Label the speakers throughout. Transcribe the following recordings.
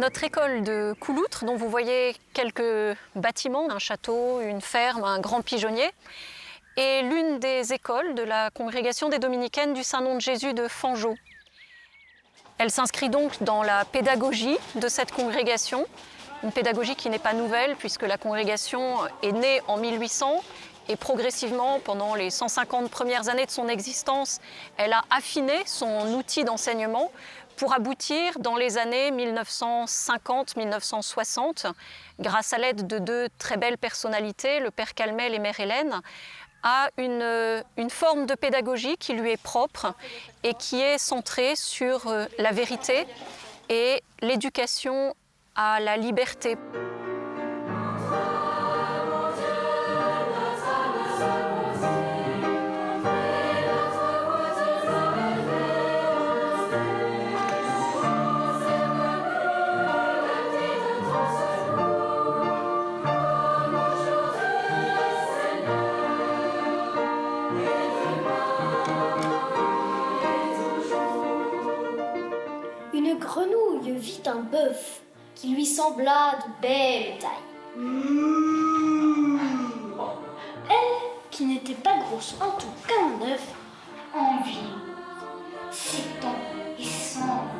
Speaker 1: Notre école de Couloutres, dont vous voyez quelques bâtiments, un château, une ferme, un grand pigeonnier, est l'une des écoles de la congrégation des Dominicaines du Saint-Nom de Jésus de Fanjeaux. Elle s'inscrit donc dans la pédagogie de cette congrégation, une pédagogie qui n'est pas nouvelle puisque la congrégation est née en 1800 et progressivement, pendant les 150 premières années de son existence, elle a affiné son outil d'enseignement pour aboutir dans les années 1950-1960, grâce à l'aide de deux très belles personnalités, le père Calmel et mère Hélène, à une forme de pédagogie qui lui est propre et qui est centrée sur la vérité et l'éducation à la liberté.
Speaker 2: Une grenouille vit un bœuf qui lui sembla de belle taille. Elle, qui n'était pas grosse en tout qu'un œuf, en vit, s'étend et semble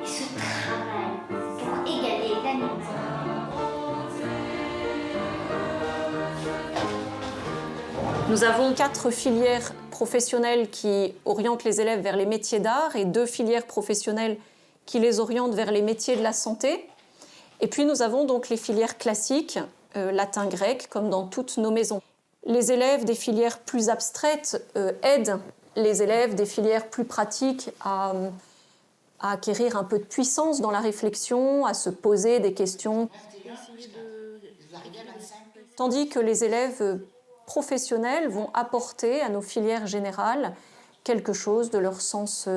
Speaker 2: et se travaille pour égaler l'animal.
Speaker 1: Nous avons 4 filières professionnelles qui orientent les élèves vers les métiers d'art et 2 filières professionnelles qui les orientent vers les métiers de la santé. Et puis nous avons donc les filières classiques, latin-grec, comme dans toutes nos maisons. Les élèves des filières plus abstraites aident les élèves des filières plus pratiques à acquérir un peu de puissance dans la réflexion, à se poser des questions. Tandis que les élèves professionnels vont apporter à nos filières générales quelque chose de leur sens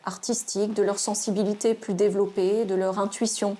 Speaker 1: artistique, de leur sensibilité plus développée, de leur intuition.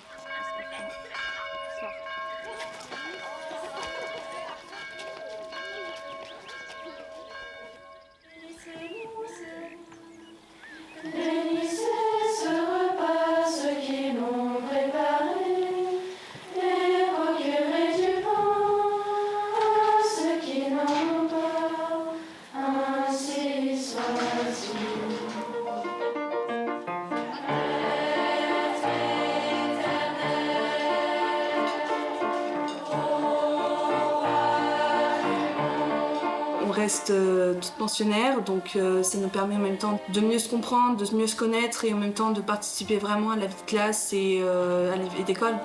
Speaker 3: On reste toutes pensionnaires, donc ça nous permet en même temps de mieux se comprendre, de mieux se connaître et en même temps de participer vraiment à la vie de classe et à la vie d'école.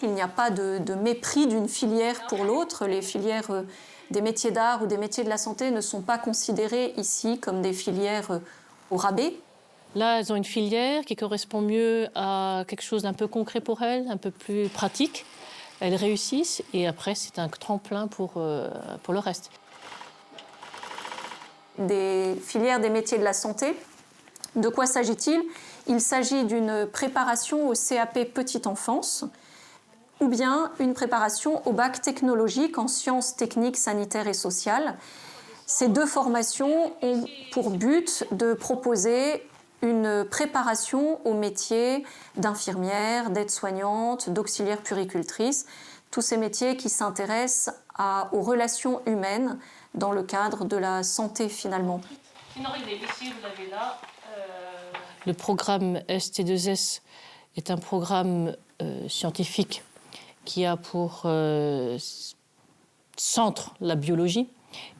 Speaker 1: Il n'y a pas de mépris d'une filière pour l'autre. Les filières des métiers d'art ou des métiers de la santé ne sont pas considérées ici comme des filières au rabais.
Speaker 4: Là, elles ont une filière qui correspond mieux à quelque chose d'un peu concret pour elles, un peu plus pratique. Elles réussissent et après, c'est un tremplin pour le reste.
Speaker 1: Des filières des métiers de la santé, de quoi s'agit-il? Il s'agit d'une préparation au CAP Petite Enfance, ou bien une préparation au bac technologique en sciences techniques, sanitaires et sociales. Ces 2 formations ont pour but de proposer une préparation au métier d'infirmière, d'aide-soignante, d'auxiliaire puéricultrice, tous ces métiers qui s'intéressent aux relations humaines dans le cadre de la santé finalement.
Speaker 4: Le programme ST2S est un programme scientifique qui a pour centre la biologie.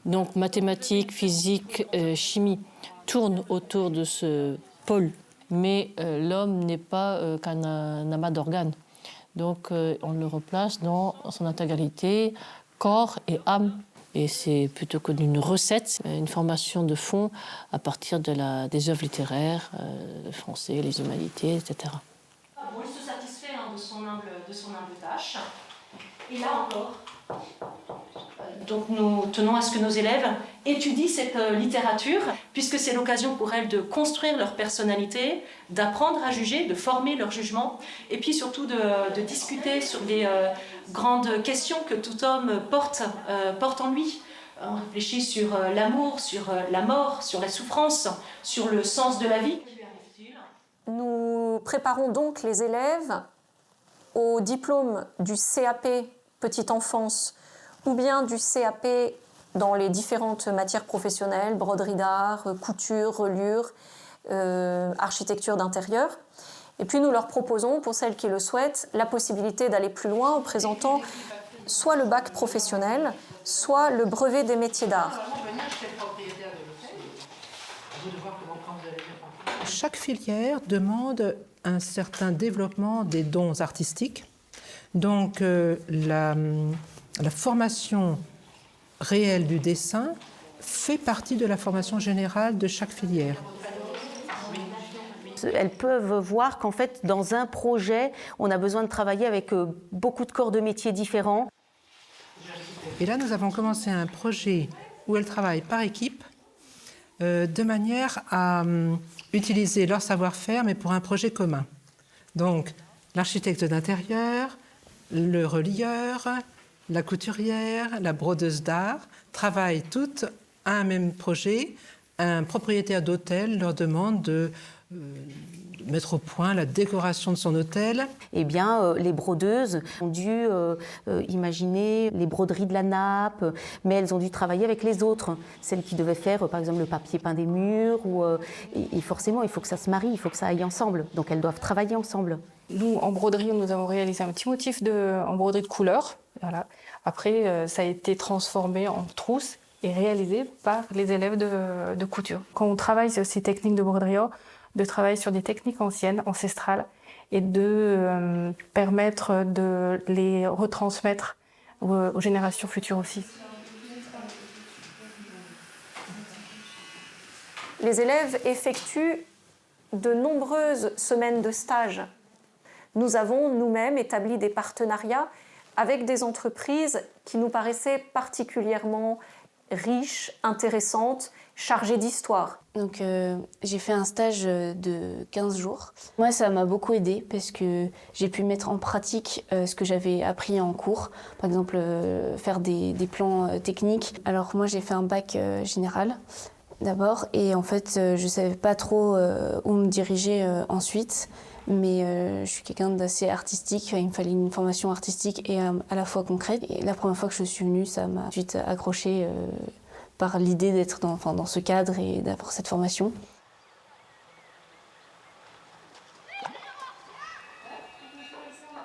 Speaker 4: Donc mathématiques, physique, chimie tournent autour de ce pôle. Mais l'homme n'est pas qu'un amas d'organes. Donc on le replace dans son intégralité, corps et âme. Et c'est plutôt que d'une recette, une formation de fond à partir des œuvres littéraires, le français, les humanités, etc.
Speaker 5: Bon, il se satisfait de son humble tâche. Et là encore, donc nous tenons à ce que nos élèves étudient cette littérature, puisque c'est l'occasion pour elles de construire leur personnalité, d'apprendre à juger, de former leur jugement, et puis surtout de discuter sur les grandes questions que tout homme porte en lui. On réfléchit sur l'amour, sur la mort, sur la souffrance, sur le sens de la vie.
Speaker 1: Nous préparons donc les élèves au diplôme du CAP Petite Enfance ou bien du CAP dans les différentes matières professionnelles, broderie d'art, couture, reliure, architecture d'intérieur. Et puis nous leur proposons, pour celles qui le souhaitent, la possibilité d'aller plus loin en présentant soit le bac professionnel, soit le brevet des métiers d'art.
Speaker 6: Chaque filière demande un certain développement des dons artistiques. Donc la formation réelle du dessin fait partie de la formation générale de chaque filière.
Speaker 7: Elles peuvent voir qu'en fait, dans un projet, on a besoin de travailler avec beaucoup de corps de métiers différents.
Speaker 6: Et là, nous avons commencé un projet où elles travaillent par équipe, de manière à utiliser leur savoir-faire, mais pour un projet commun. Donc, l'architecte d'intérieur, le relieur, la couturière, la brodeuse d'art travaillent toutes à un même projet. Un propriétaire d'hôtel leur demande de mettre au point la décoration de son hôtel.
Speaker 7: Eh bien, les brodeuses ont dû imaginer les broderies de la nappe, mais elles ont dû travailler avec les autres. Celles qui devaient faire, par exemple, le papier peint des murs. Et forcément, il faut que ça se marie, il faut que ça aille ensemble. Donc, elles doivent travailler ensemble.
Speaker 8: Nous, en broderie, nous avons réalisé un petit motif en broderie de couleur. Voilà. Après, ça a été transformé en trousse et réalisé par les élèves de couture. Quand on travaille sur ces techniques de broderie, de travailler sur des techniques anciennes, ancestrales, et de permettre de les retransmettre aux générations futures aussi.
Speaker 1: Les élèves effectuent de nombreuses semaines de stage. Nous avons nous-mêmes établi des partenariats avec des entreprises qui nous paraissaient particulièrement riches, intéressantes, chargées d'histoire.
Speaker 9: Donc j'ai fait un stage de 15 jours. Moi, ça m'a beaucoup aidée parce que j'ai pu mettre en pratique ce que j'avais appris en cours. Par exemple, faire des plans techniques. Alors moi, j'ai fait un bac général d'abord et en fait, je ne savais pas trop où me diriger ensuite. Mais je suis quelqu'un d'assez artistique, il me fallait une formation artistique et à la fois concrète. Et la première fois que je suis venue, ça m'a tout de suite accrochée par l'idée d'être dans ce cadre et d'avoir cette formation.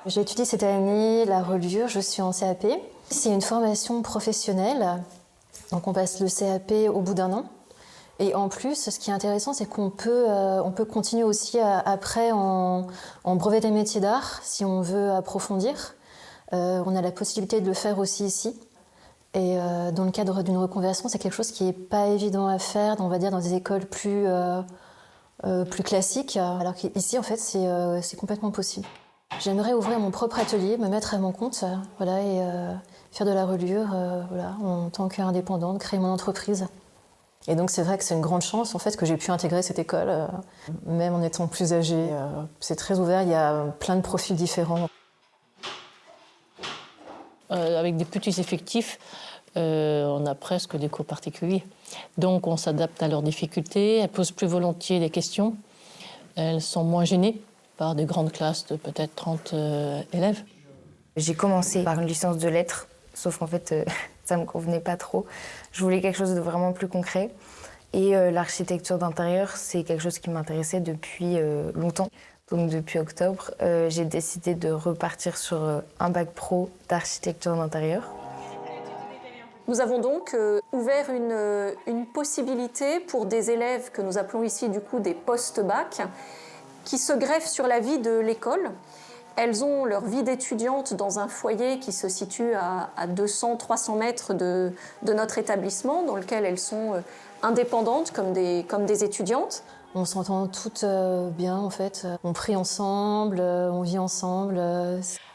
Speaker 10: J'ai étudié cette année la reliure, je suis en CAP. C'est une formation professionnelle, donc on passe le CAP au bout d'un an. Et en plus, ce qui est intéressant, c'est qu'on peut continuer aussi après en brevet des métiers d'art, si on veut approfondir. On a la possibilité de le faire aussi ici. Et dans le cadre d'une reconversion, c'est quelque chose qui n'est pas évident à faire, on va dire, dans des écoles plus classiques. Alors qu'ici, en fait, c'est complètement possible. J'aimerais ouvrir mon propre atelier, me mettre à mon compte, voilà, et faire de la reliure, voilà, en tant qu'indépendante, créer mon entreprise. Et donc c'est vrai que c'est une grande chance en fait que j'ai pu intégrer cette école, même en étant plus âgée. C'est très ouvert, il y a plein de profils différents.
Speaker 4: Avec des petits effectifs, on a presque des cours particuliers. Donc on s'adapte à leurs difficultés, elles posent plus volontiers des questions, elles sont moins gênées par des grandes classes de peut-être 30 élèves.
Speaker 11: J'ai commencé par une licence de lettres, sauf qu'en fait ça me convenait pas trop. Je voulais quelque chose de vraiment plus concret. Et l'architecture d'intérieur, c'est quelque chose qui m'intéressait depuis longtemps. Donc depuis octobre, j'ai décidé de repartir sur un bac pro d'architecture d'intérieur.
Speaker 1: Nous avons donc ouvert une possibilité pour des élèves que nous appelons ici du coup des post-bac, qui se greffent sur la vie de l'école Elles ont leur vie d'étudiante dans un foyer qui se situe à 200-300 mètres de notre établissement, dans lequel elles sont indépendantes comme des étudiantes.
Speaker 10: On s'entend toutes bien en fait. On prie ensemble, on vit ensemble.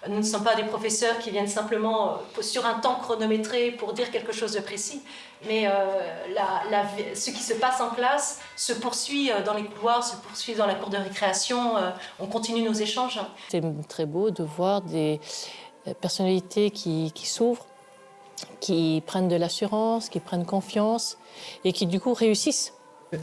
Speaker 5: Nous ne sommes pas des professeurs qui viennent simplement sur un temps chronométré pour dire quelque chose de précis, mais ce qui se passe en classe se poursuit dans les couloirs, se poursuit dans la cour de récréation, on continue nos échanges.
Speaker 4: C'est très beau de voir des personnalités qui s'ouvrent, qui prennent de l'assurance, qui prennent confiance et qui du coup réussissent.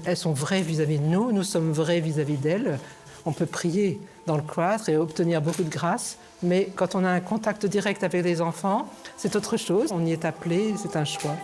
Speaker 6: Elles sont vraies vis-à-vis de nous, nous sommes vrais vis-à-vis d'elles. On peut prier dans le cloître et obtenir beaucoup de grâce, mais quand on a un contact direct avec les enfants, c'est autre chose. On y est appelé, c'est un choix.